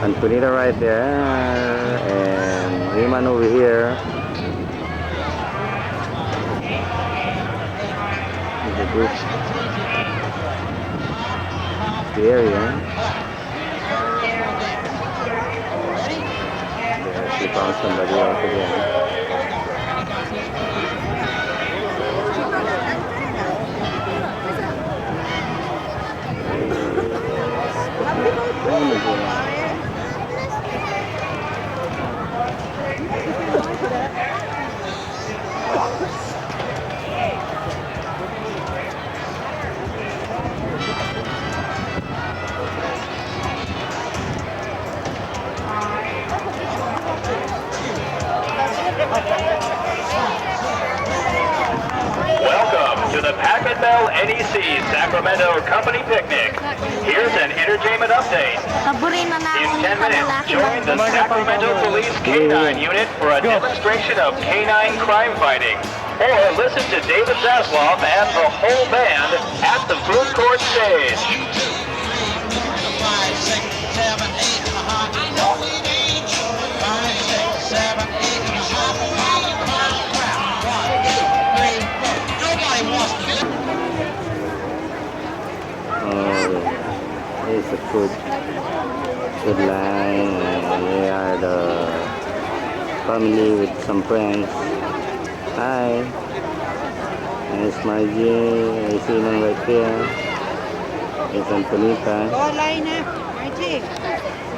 Antonita right there, and Iman over here. The group, the area. They actually found somebody else again. Welcome to the Packard Bell NEC Sacramento Company Picnic. Here's an entertainment update. In 10 minutes, join the Sacramento Police K-9 unit for a demonstration of K-9 crime fighting. Or listen to David Zasloff and the whole band at the food court stage. It's a food line, and they are the family with some friends. Hi, it's Margie. I see them right there. It's Antonita. Go line na, Margie.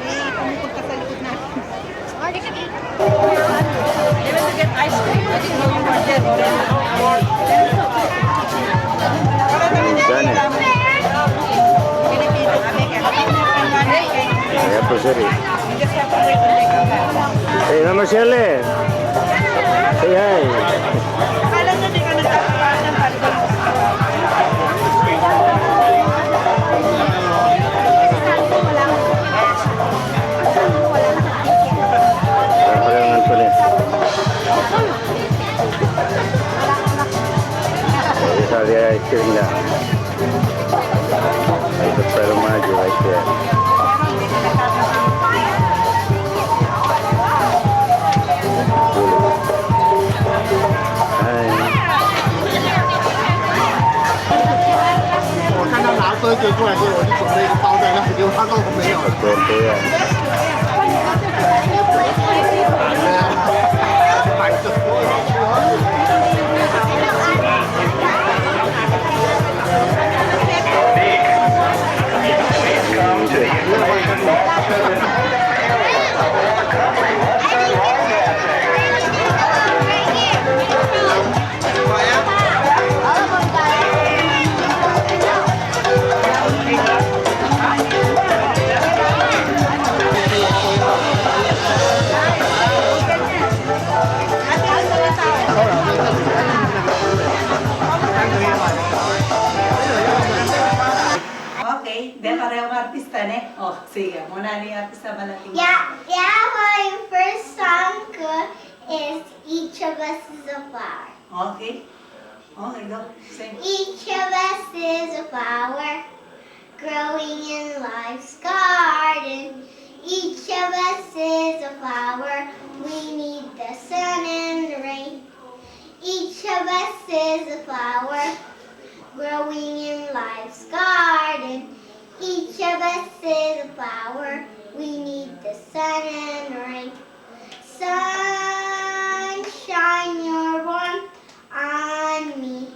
May pumupog ka sa likod natin. You want to get ice cream? I didn't know you were there already. Janet. Kaya po sir eh. Hey, Mama Shirley. Say hi. Akala na di ka nagkakaroon ng Saya ice cream lang. Ay, ito pero Margie right there. Hi. 我看到拿车就过来给我就准备一个包在那，结果他说我没有。对对啊。买着。Oh, sige. Muna ni artista ba natin? Yeah, my first song is Each of Us is a Flower. Okay. Okay, go. Sing. Each of us is a flower growing in life's garden. Each of us is a flower, we need the sun and the rain. Each of us is a flower growing in life's garden. Each of us is a flower, we need the sun and the rain. Sun, shine your warmth on me.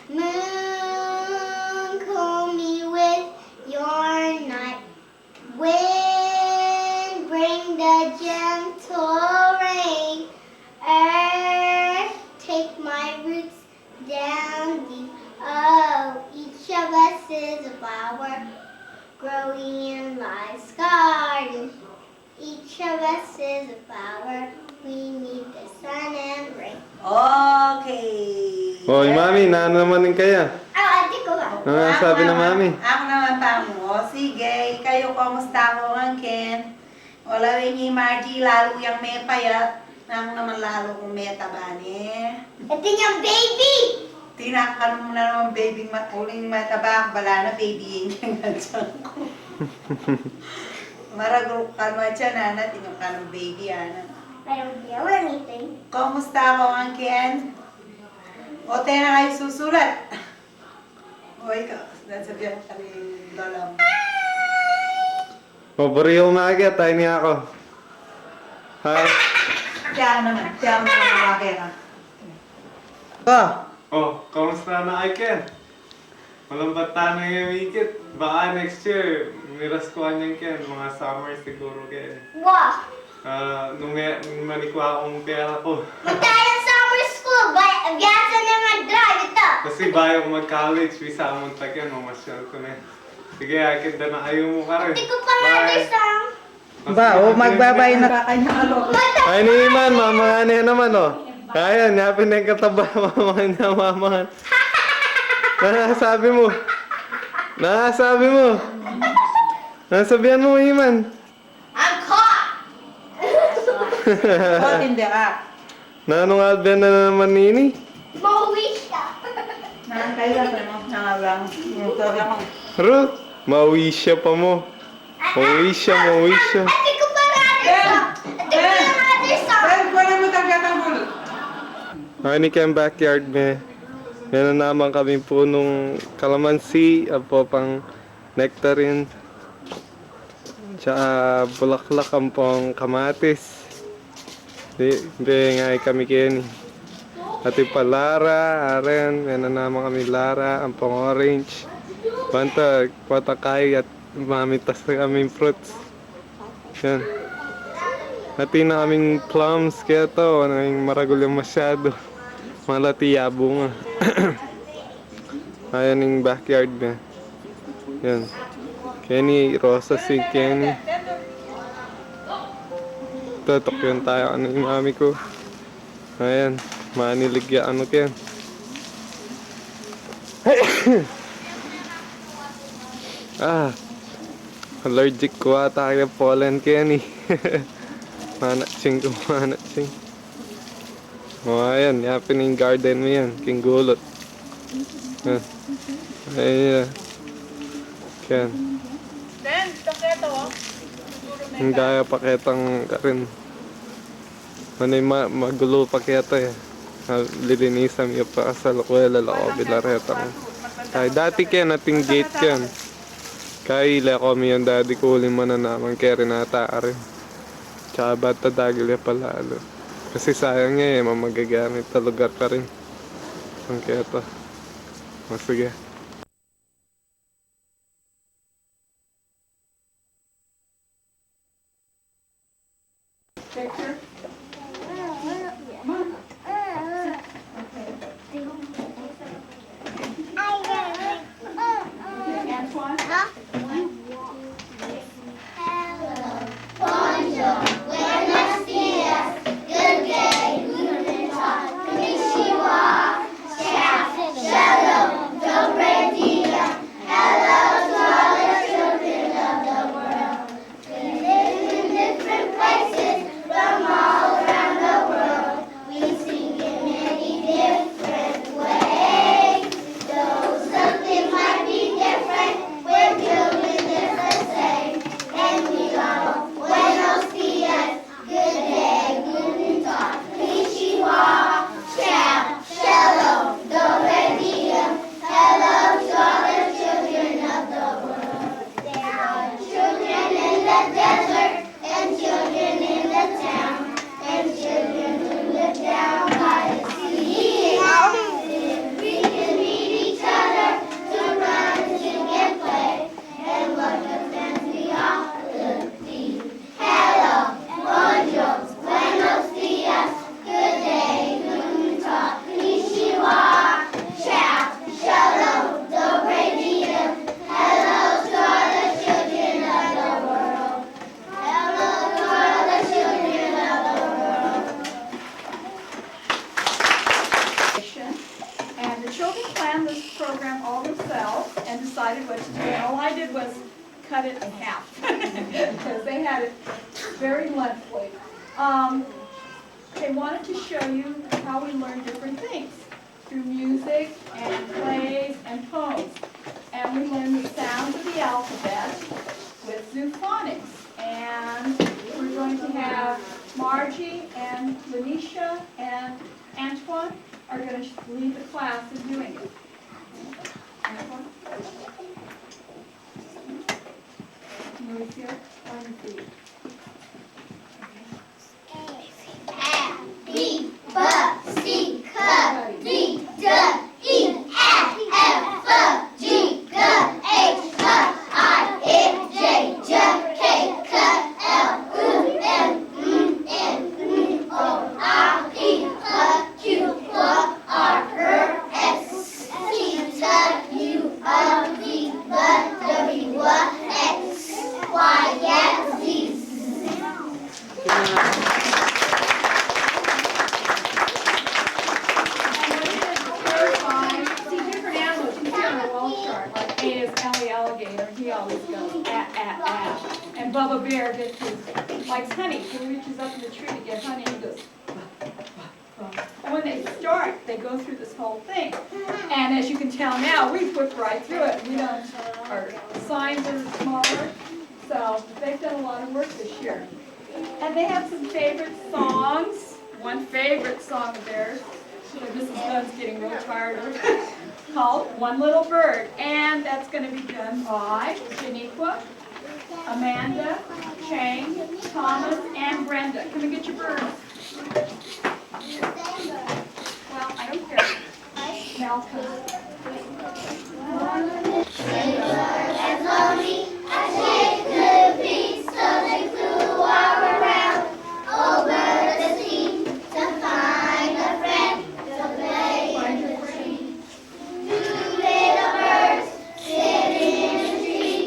Moon, cool me with your night. Wind, bring the gentle rain. Earth, take my roots down deep. Oh, each of us is a flower growing in life's garden. Each of us is a flower, we need the sun and rain. Okay. Hoy, Mami, naano naman din kaya? Ate ko ba? Sabi na Mami. Ako naman pa mo. Sige, kayo kamusta ko ang Ken? Wala ni Margie, lalo yung may payat. Ako naman lalo kong may taba ni. Ito yung baby! Tinakan mo na naman baby uling mataba. Bala na baby yung ganyan ko. Maragul ka naman dyan, Ana. Tingnan ka ng baby, Ana. I don't feel anything. Kumusta ako, Ang Ken? O, tayo na kayo susulat. O, ikaw. Sabihan ka rin, Lola mo. Maburio umaga, tayo niya ako. Hi. Tiyan naman. Tiyan mo naman umake ka. Kamusta na kay Ken? Walang bata na yung wikit. Baka next year, miraskuhan yung Ken. Mga summer siguro Ken. Wow. Nung manikwa akong pera ko. Magtayo summer school. Biasa na mag-drive ito. Kasi bayo mag-college, visa mo tagyan, mamasyal ko na. Sige, akin na kayo mo ka rin. Hindi ko pa understand. Magbabay na kanya alo. Ay, ni Iman, mamahan niya naman, oh. Kaya, nyapin na yung kataba, mamahan niya, mamahan. Nakasabi mo. Nakasabi mo. Nasabihan mo, Iman. I'm caught. O, hindi ka. Nanong albian na naman, Nini? Mauwi siya. Nang kayo lang, ano? Nangalang. Ito lang. Ruth, mauwi siya pa mo. Mauwi siya. Ate ko pa Ben, kunin mo tagyatang bulot. Hani kayong backyard, me. Meron naman kami punong kalamansi, apo pang nectarine. Tsaka bulaklak ang pang kamatis. Di nga kami Kenny. Ati pa Lara, Aren, meron naman kami Lara, ang pang orange. Banta, patakay at mamitas na kaming fruits. Yan. Ati na kaming plums, kaya to, naging maragol yung masyado. Malati yabo nga. Ayan yung backyard na. Yan. Kenny, Rosa si Kenny. Tutok yun tayo, ano yung mami ko. Ayan, maniligya ano Ken. Allergic ko ata kaya pollen Kenny. Manatsing. Ayan, yapin yung garden mo yan, king gulot. Ayan. Ken. Ang gaya paketang ka rin. Ano yung magulo paketo eh. Lilinisan yung pa sa lakwela lako bilaretang. Kaya dati Ken, ating gate Ken. Kaya ila ko yung daddy ko uling mo na naman kaya rin ata rin. Tsaka bata dagil ya palalo. Kasi sayang nga eh, mamagagamit na lugar pa rin. Ang keto. Sige. Picture. Antoine. Buenos dias. Good day. Guten Tag. Konnichiwa. Shalom. Dobre dia. Hello to all the children of the world. We live in different places from all around the world. We sing in many different ways. Though something might be different, we're doing this the same. And we go, buenos dias, good day, guten Tag, konnichiwa, ciao, shalom, dobre dia. Hello to all the children of the world. There are children in the desert, and children in the town, and children who live down by the sea. If we can meet each other to run, sing, and play, and what a friends we are could be. Hello, bonjour, buenos dias, good day, guten Tag, konnichiwa, ciao, shalom, dobre dia. Hello to all the children of the world. Hello to all the children of the world. And the children planned this program all themselves and decided what to do. And all I did was cut it in half because they had it very lengthy. They wanted to show you how we learn different things through music and plays and poems. And we learn the sounds of the alphabet. with zoophonics. And we're going to have Margie and Lanisha and Antoine are going to lead the class in doing it. Antoine? Move here on your feet. B, B, C, C, D, D, E, F, F, G, H, I, J, J, K, L, M, N, O, R, P, Q, R, S, T, U, V, W, X, Y, Z. See different animals. You can see on the wall chart. Like A is Ellie Alligator. He always goes ah. And Bubba Bear gets likes honey. He reaches up in the tree to get honey. He goes. And when they start, they go through this whole thing. And as you can tell now, we whip right through it. We don't. Our signs are smaller. So they've done a lot of work this year. And they have some favorite songs. One favorite song of theirs that Mrs. Dunn's getting real tired of, called One Little Bird. And that's going to be done by Janiqua, Amanda, Chang, Thomas, and Brenda. Can we get your birds? Well, I don't care. Malcolm. As lonely as they could be, so they flew all around over the sea to find a friend to play in the tree. 2 little birds sitting in the tree,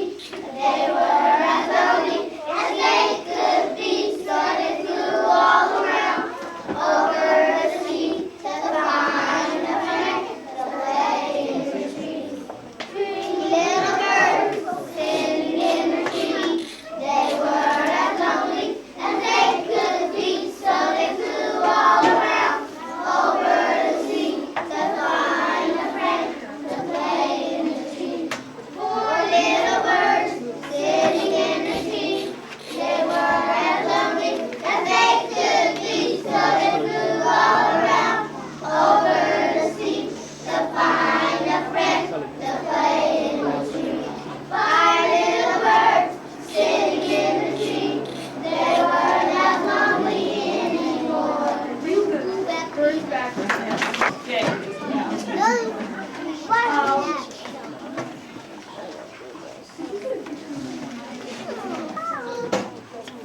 they were as lonely as they could be, so they flew all around over the sea to find a friend to play in the tree. 3 little birds sitting in the tree, they were as lonely as they could be, so they flew all around over the sea to find a friend to play in the tree. 4 little birds sitting in the tree, they were as lonely as they could be, so they flew all around over the sea to find a friend to play in the tree. 5 little birds sitting in the tree, they weren't as lonely anymore. Read the birds backwards now. Okay.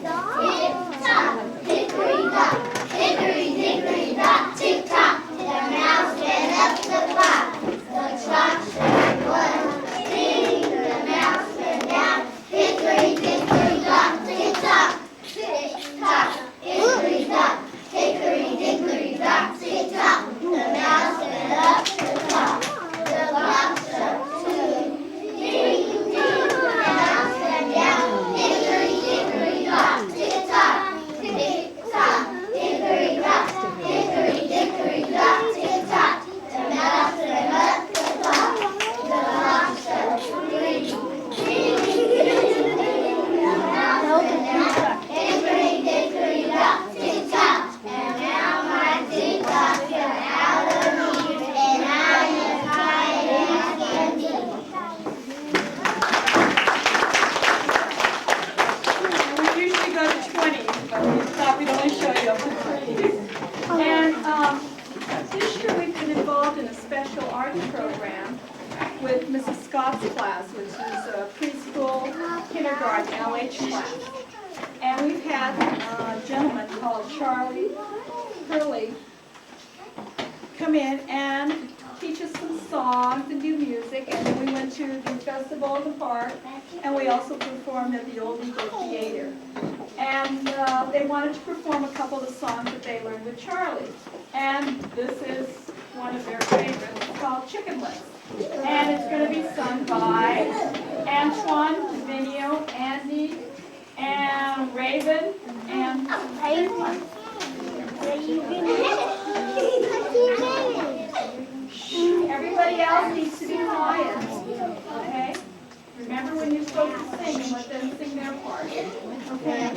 Tick-tock, hickory-dock, hickory-dickory-dock, tick-tock, the mouse went up the clock. The clock struck 1, ding, the mouse went down. Hickory-dickory-dock, tick-tock, tick-tock, hickory-dock, hickory-dickory-dock, tick-tock, the mouse went up the clock. The clock struck 2, ding, ding, the mouse went down. Hickory-dickory-dock, tick-tock, tick-tock, hickory-dock, hickory-dickory-dock, tick-tock, the mouse went up the clock. The clock struck 3, ding, ding, the mouse went down. Hickory-dickory-dock, tick-tock, and now my tick-tocks are out of here, and I am tired as can be. We usually go to 20, but we thought we'd only show you up to 3. And this year we've been involved in a special arts program with Mrs. Scott's class, which is a preschool, kindergarten, LH class. And we've had a gentleman called Charlie Hurley come in and teach us some songs and do music. And then we went to the festival in the park, and we also performed at the Old Eagle Theater. And they wanted to perform a couple of songs that they learned with Charlie. And this is one of their favorites. It's called Chicken Lips. And it's going to be sung by Antoine, Vinio, Andy, and Raven, and Shh, everybody else needs to be quiet. Okay? Remember when you're supposed to sing and let them sing their part. Okay.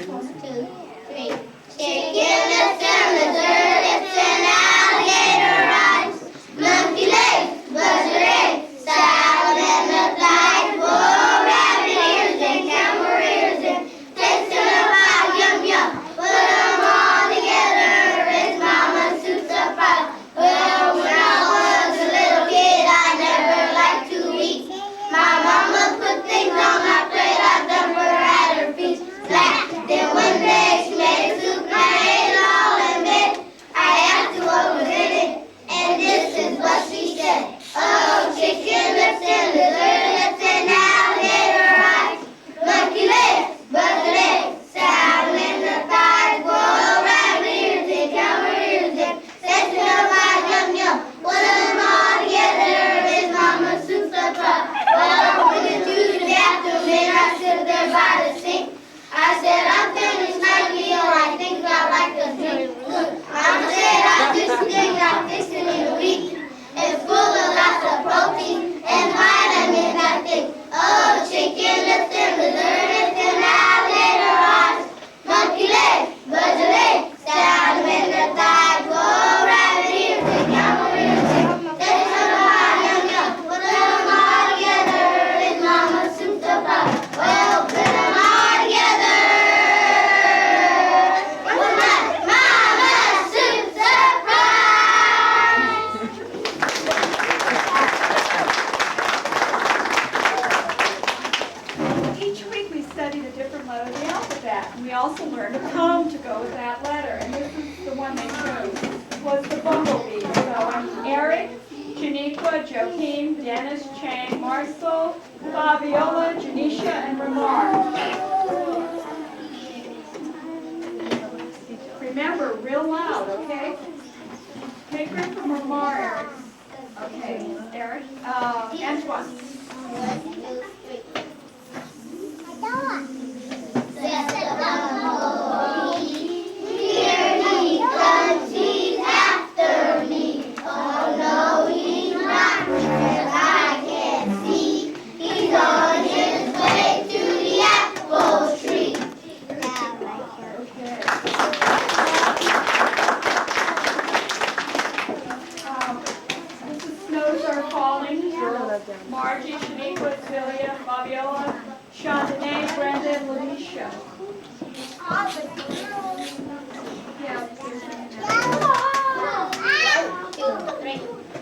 1, 2, 3. Chicken lips and lizard lips and alligator eyes, monkey legs, buzzard eggs, salamander thighs, bull rabbit ears and camel ears and tasting of pie, yum yum. Put 'em all together, it's mama soup surprise. Well, when I was a little kid, I never liked to eat. My mama put things on my plate, I dumped her at her feet. Slap. Then one day she made a soup and I ate it all in bed. I asked her what was in it, and this is what she said. Oh, chicken lips and lizard lips and alligator eyes, monkey legs, buzzard eggs, salamander thighs, bull rabbit ears and camel ears and tasting of eyes, yum yum. Put 'em all together, is mama soup surprise. Well, when the two in the afternoon, I stood there by the sink. I said, I'm finished my meal, I think I'd like a drink. Mama said, I'm fixing things, I'm fixing it a week. It's full of lots of protein and vitamins, I think. Oh, chicken lips and lizard lips and alligator eyes, monkey legs, buzzard legs, salamander thighs, bull rabbit ears and camel ears and taste of pie, yum yum. Put 'em all together, it's mama soup surprise. Well, put 'em all together. Was my mama soup surprise? Each week we studied a different letter of the alphabet. And we also learned a poem to go with that letter. And this is the one they chose, was the bumblebee. So I'm Eric, Janiqua, Joaquin, Dennis, Chang, Marcel, Fabiola, Janisha, and Ramar. Remember, real loud, okay? Make room for Ramar, Eric. Okay, Eric. Antoine. 1, 2, 3. Just a bumblebee, here he comes, he's after me. Oh no, he's not, 'cause I can see he's on his way to the apple tree. Okay. This is Snows Are Falling. Margie, Shaniqua, Celia, Fabiola, Chandonay, Brenda, and Lanisha. Yeah. 1, 2, 3.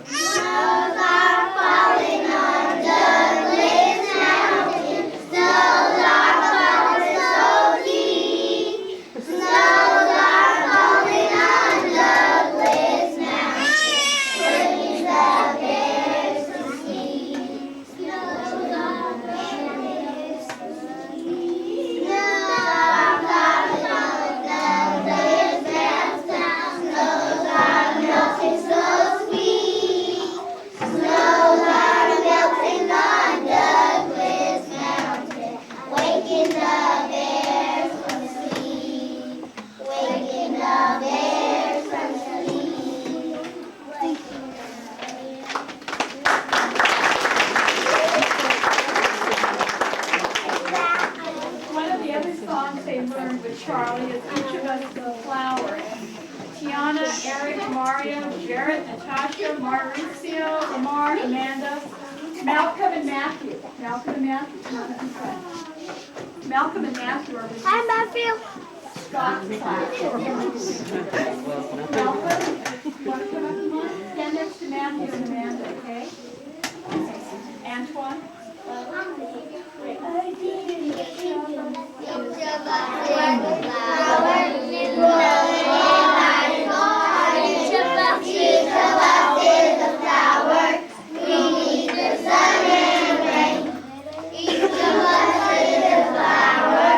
Snows are falling on Douglas Mountain. Snows are falling so deep. Snows are falling on Douglas Mountain. Bringing the bears to sleep. Snows are falling so deep. Snows are falling on Douglas Mountain. Snows are melting so sweet. Snows are melting on Douglas Mountain, waking the bears from sleep, waking the bears from sleep. One of the other songs they learned with Charlie is Each of Us is a Flower. And Tiana, Eric, Mario, Jarrett, Natasha, Mauricio, Lamar, Amanda, Malcolm and Matthew. Malcolm and Matthew? Malcolm and Matthew are with Hi, Matthew. Scott's class. Malcolm, want to come up and stand next to Matthew and Amanda, okay? Antoine? Each of us is a flower, growing in my garden. Each of us is a flower. We need the sun and rain. Each of us is a flower,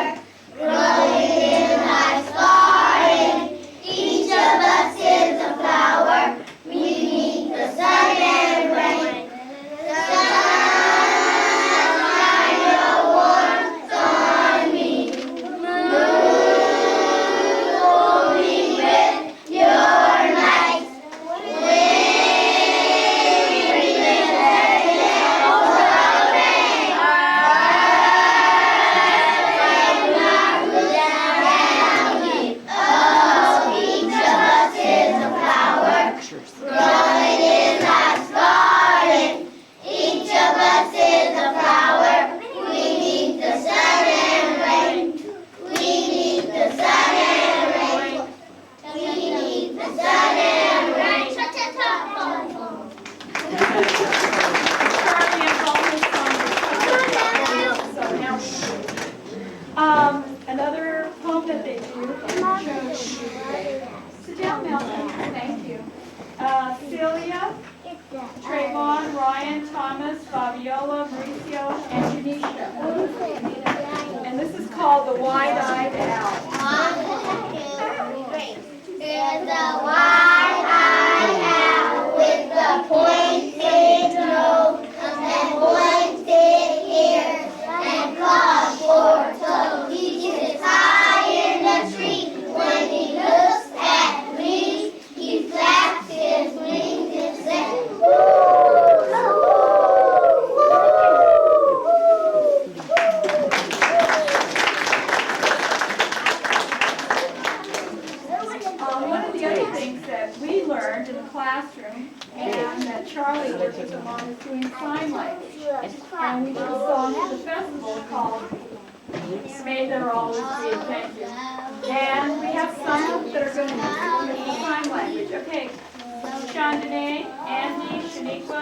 growing in my garden. Each of us is a flower. We need the sun and rain. The sun shine your warmth on me. Moon called the wide-eyed owl. 1, 2, 3. There's a wide-eyed owl with a pointed nose and pointed ears and claws for toes. He sits high in the tree. When he looks at me, he flaps his wings and says, One of the other things that we learned in the classroom and that Charlie worked with them on is doing sign language. And we did a song at the festival called May There Always Be a Thank You. And we have some that are going to do sign language. Okay, Chandane, Andy, Shaniqua,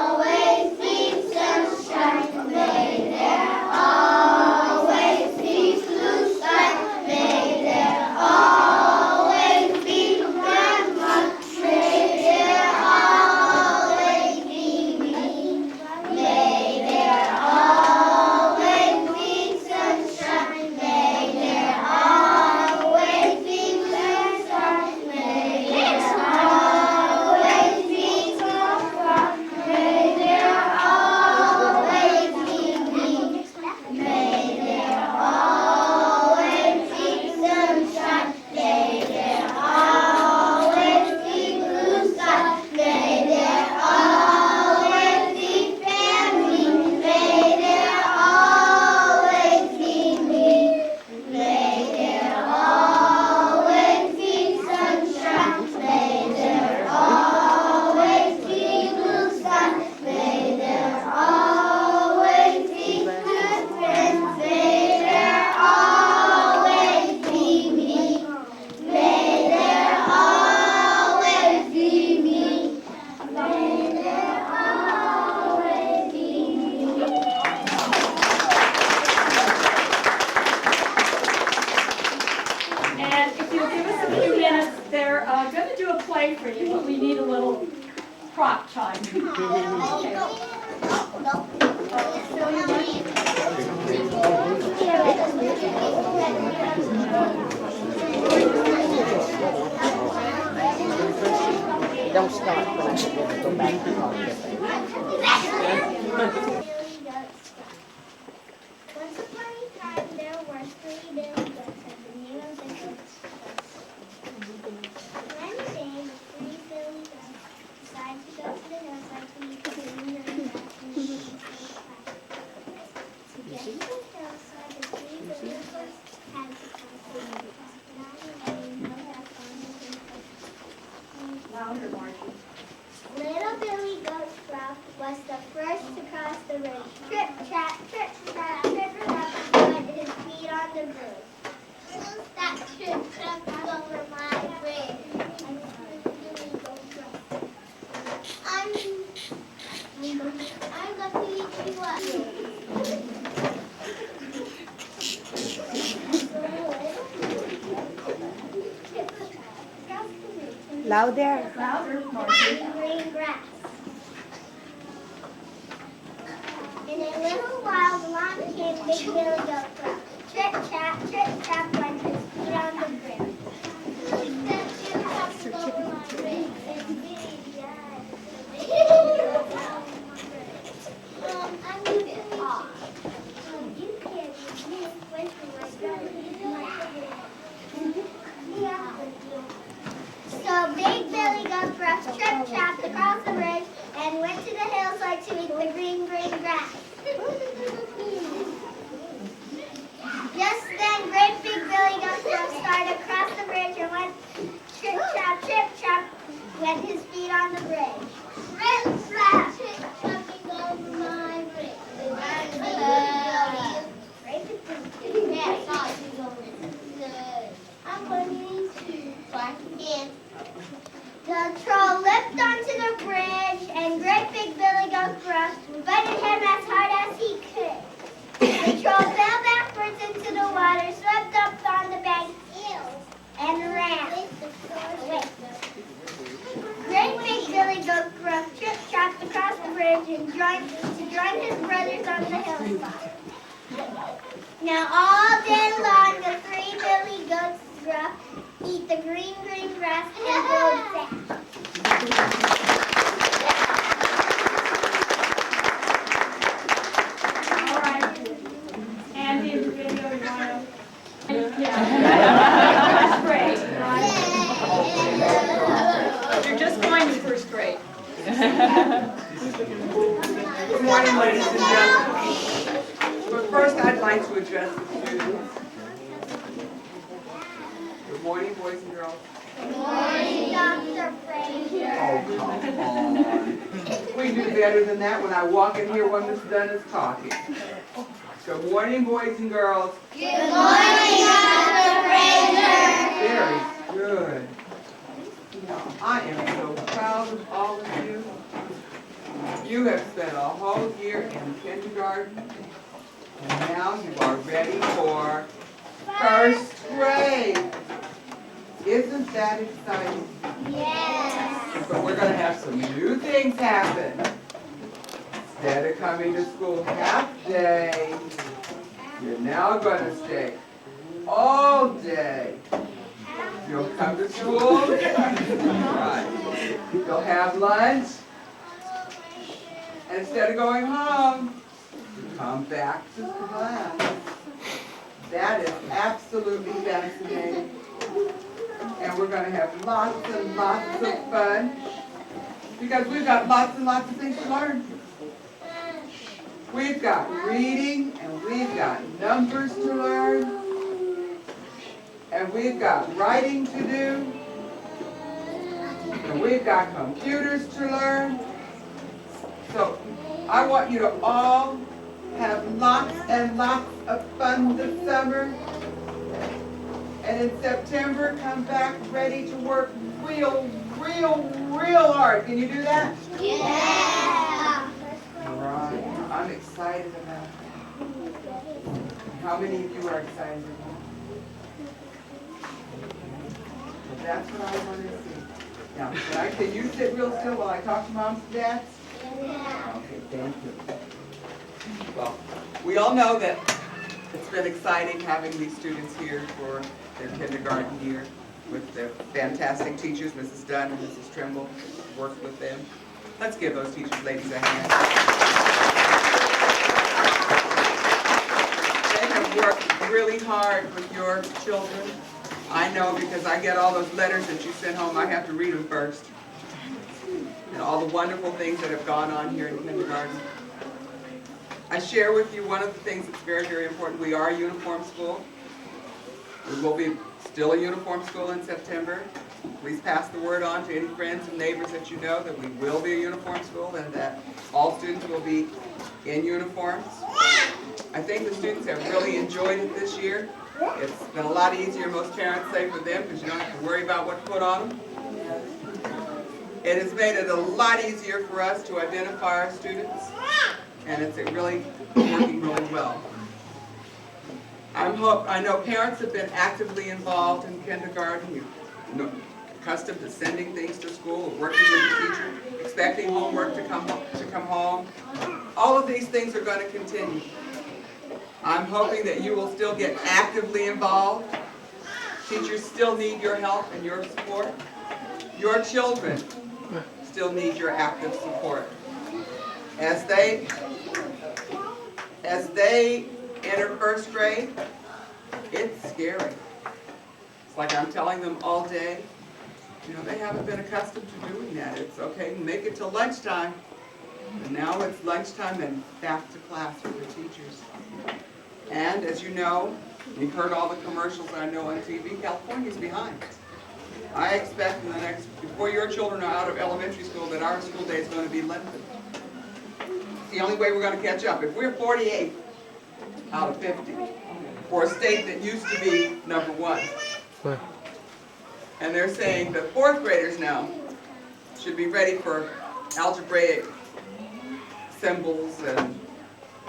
always be sunshine, may there always be blue sky, may there always be grandma, may there always be me, may there always be sunshine, may there always be blue sky, may there always be grandma, may there always be me, may there always be sunshine, may there always be blue sky, may there always be family, may there always be me, may there always be sunshine, may there always be blue sky, may there always be good friends, may there always be me, may there always be me, may there always be me. and if you'll give us a few minutes, they're going to do a play for you, but we need a little prop time. Okay. Don't start, but I should go back to market. Once upon a time, there were 3 billy goats, and the name of the goats was. One day, the 3 billy goats decided to go to the hillside to eat the green grass and the green pie. To get to the hillside, the 3 billy goats had to come to the Louder, Margie. Little Billy Goat Sprout was the first to cross the ridge. Trip, trap, trip, trap, trip, trap, went his feet on the bridge. Who's that trip, trap over my bridge? I'm going to eat you up. Louder. Louder, Margie. Green grass. In a little while, along came Big Billy Goat Sprout. Trip, trap, went his feet on the bridge. I'm going to eat off. You can't eat me. Went to my brother. So Big Billy Goat Sprout trip-trapped across the bridge and went to the hillside to eat the green grass. Just then, great Big Billy Goat Sprout started across the bridge and went trip-trap, went his feet on the bridge. Trip-trap, trip-trapping over my bridge. I'm going to eat you. The troll leapt onto the bridge, and great Big Billy Goat Sprout butted him as hard Good morning, ladies and gentlemen. But first, I'd like to address the students. Good morning, boys and girls. Good morning, Dr. Frazier. Oh, come on. We do better than that when I walk in here when Miss Dunn is talking. Good morning, boys and girls. Good morning, Dr. Frazier. Very good. I am so proud of all of you. You have spent a whole year in kindergarten, and now you are ready for first grade. Isn't that exciting? Yes. But we're going to have some new things happen. Instead of coming to school half day, you're now going to stay all day. You'll come to school, right. You'll have lunch, and instead of going home, you come back to class. That is absolutely fascinating. And we're going to have lots and lots of fun, because we've got lots and lots of things to learn. We've got reading, and we've got numbers to learn. And we've got writing to do, and we've got computers to learn. So I want you to all have lots and lots of fun this summer. And in September, come back ready to work real hard. Can you do that? Yeah. Right. I'm excited about that. How many of you are excited about that? That's what I want to see. Now, can you sit real still while I talk to moms and dads? Yeah. Okay, thank you. Well, we all know that it's been exciting having these students here for their kindergarten year with their fantastic teachers, Mrs. Dunn and Mrs. Trimble, worked with them. Let's give those teachers, ladies, a hand. They have worked really hard with your children. I know, because I get all those letters that you send home. I have to read them first. And all the wonderful things that have gone on here in kindergarten. I share with you one of the things that's very important. We are a uniform school. We will be still a uniform school in September. Please pass the word on to any friends and neighbors that you know that we will be a uniform school and that all students will be in uniforms. I think the students have really enjoyed it this year. It's been a lot easier, most parents say, for them because you don't have to worry about what to put on them. It has made it a lot easier for us to identify our students, and it's really working really well. I know parents have been actively involved in kindergarten. You're accustomed to sending things to school, working with the teacher, expecting homework to come home. All of these things are going to continue. I'm hoping that you will still get actively involved. Teachers still need your help and your support. Your children still need your active support. As they enter first grade, it's scary. It's like I'm telling them all day, they haven't been accustomed to doing that. It's okay, make it till lunchtime. And now it's lunchtime and back to class for the teachers. And as you know, you've heard all the commercials I know on TV, California's behind. I expect before your children are out of elementary school, that our school day is going to be lengthened. It's the only way we're going to catch up. If we're 48 out of 50, for a state that used to be number 1, and they're saying that 4th graders now should be ready for algebraic symbols and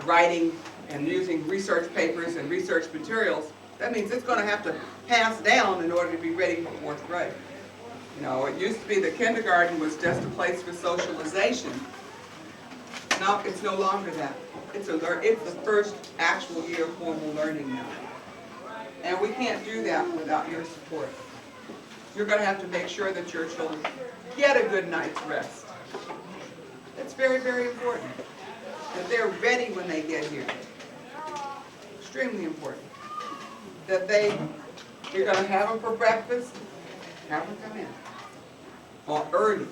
writing and using research papers and research materials, that means it's going to have to pass down in order to be ready for 4th grade. It used to be that kindergarten was just a place for socialization. Now it's no longer that. It's the first actual year of formal learning now. And we can't do that without your support. You're going to have to make sure that your children get a good night's rest. It's very, very important that they're ready when they get here. Extremely important. That you're going to have them for breakfast, have them come in. Or early.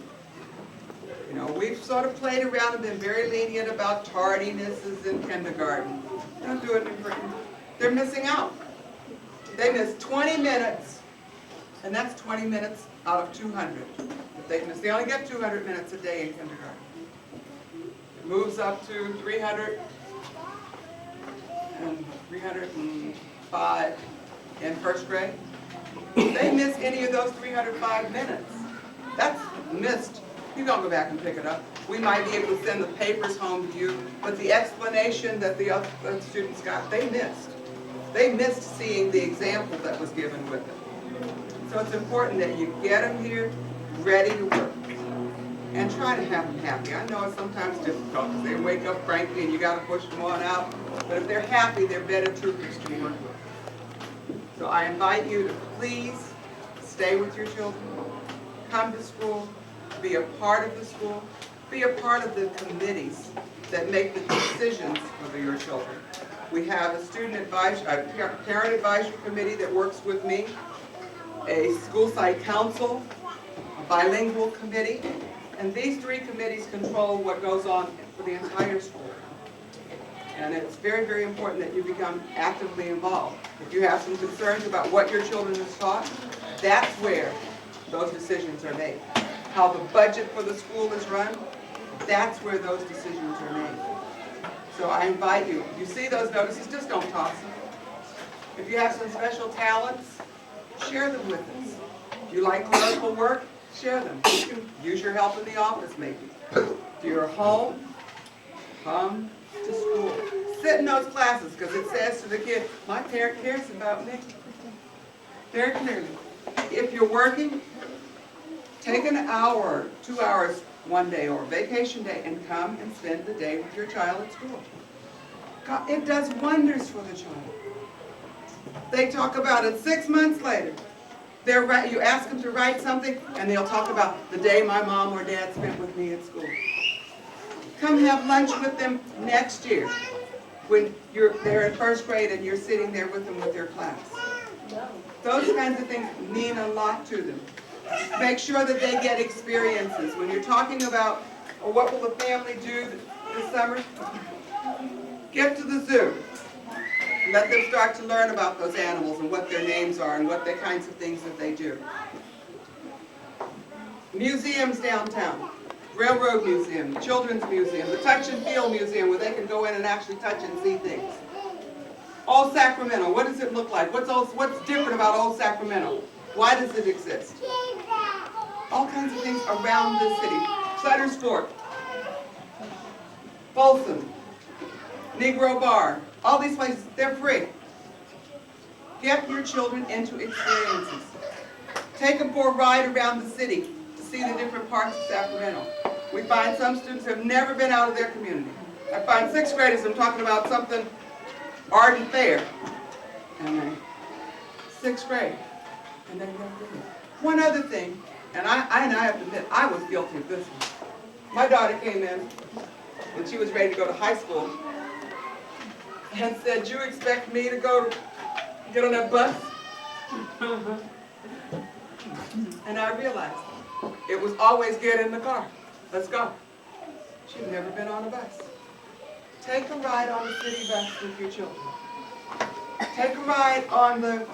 You know, we've sort of played around and been very lenient about tardinesses in kindergarten. Don't do it in Britain. They're missing out. They miss 20 minutes, and that's 20 minutes out of 200. If they miss, they only get 200 minutes a day in kindergarten. It moves up to 300 and 305 in first grade. If they miss any of those 305 minutes, that's missed. You don't go back and pick it up. We might be able to send the papers home to you, but the explanation that the other students got, they missed. They missed seeing the example that was given with it. So it's important that you get them here ready to work and try to have them happy. I know it's sometimes difficult because they wake up frankly and you got to push them on out, but if they're happy, they're better troopers to work with. So I invite you to please stay with your children, come to school, be a part of the school, be a part of the committees that make the decisions for your children. We have a parent advisory committee that works with me, a school site council, a bilingual committee, and these three committees control what goes on for the entire school. And it's very, very important that you become actively involved. If you have some concerns about what your children is taught, that's where those decisions are made. How the budget for the school is run, that's where those decisions are made. So I invite you, you see those notices, just don't toss them. If you have some special talents, share them with us. If you like clerical work, share them. You can use your help in the office maybe. If you're home, come to school. Sit in those classes because it says to the kid, my parent cares about me. Very clearly. If you're working, take an hour, 2 hours one day or a vacation day and come and spend the day with your child at school. God, it does wonders for the child. They talk about it 6 months later. You ask them to write something and they'll talk about the day my mom or dad spent with me at school. Come have lunch with them next year when they're in first grade and you're sitting there with them with their class. Those kinds of things mean a lot to them. Make sure that they get experiences. When you're talking about, or what will the family do this summer, get to the zoo. Let them start to learn about those animals and what their names are and what the kinds of things that they do. Museums downtown. Railroad Museum, Children's Museum, the Touch and Feel Museum where they can go in and actually touch and see things. Old Sacramento, what does it look like? What's different about Old Sacramento? Why does it exist? All kinds of things around the city. Sutter's Fort, Folsom, Negro Bar, all these places, they're free. Get your children into experiences. Take them for a ride around the city to see the different parts of Sacramento. We find some students have never been out of their community. I find 6th graders, I'm talking about something, art and fair. And then 6th grade. And then one other thing, and I have to admit, I was guilty of this one. My daughter came in when she was ready to go to high school and said, "You expect me to get on that bus?" And I realized it was always get in the car. Let's go. She'd never been on a bus. Take a ride on the city bus with your children. Take a ride on the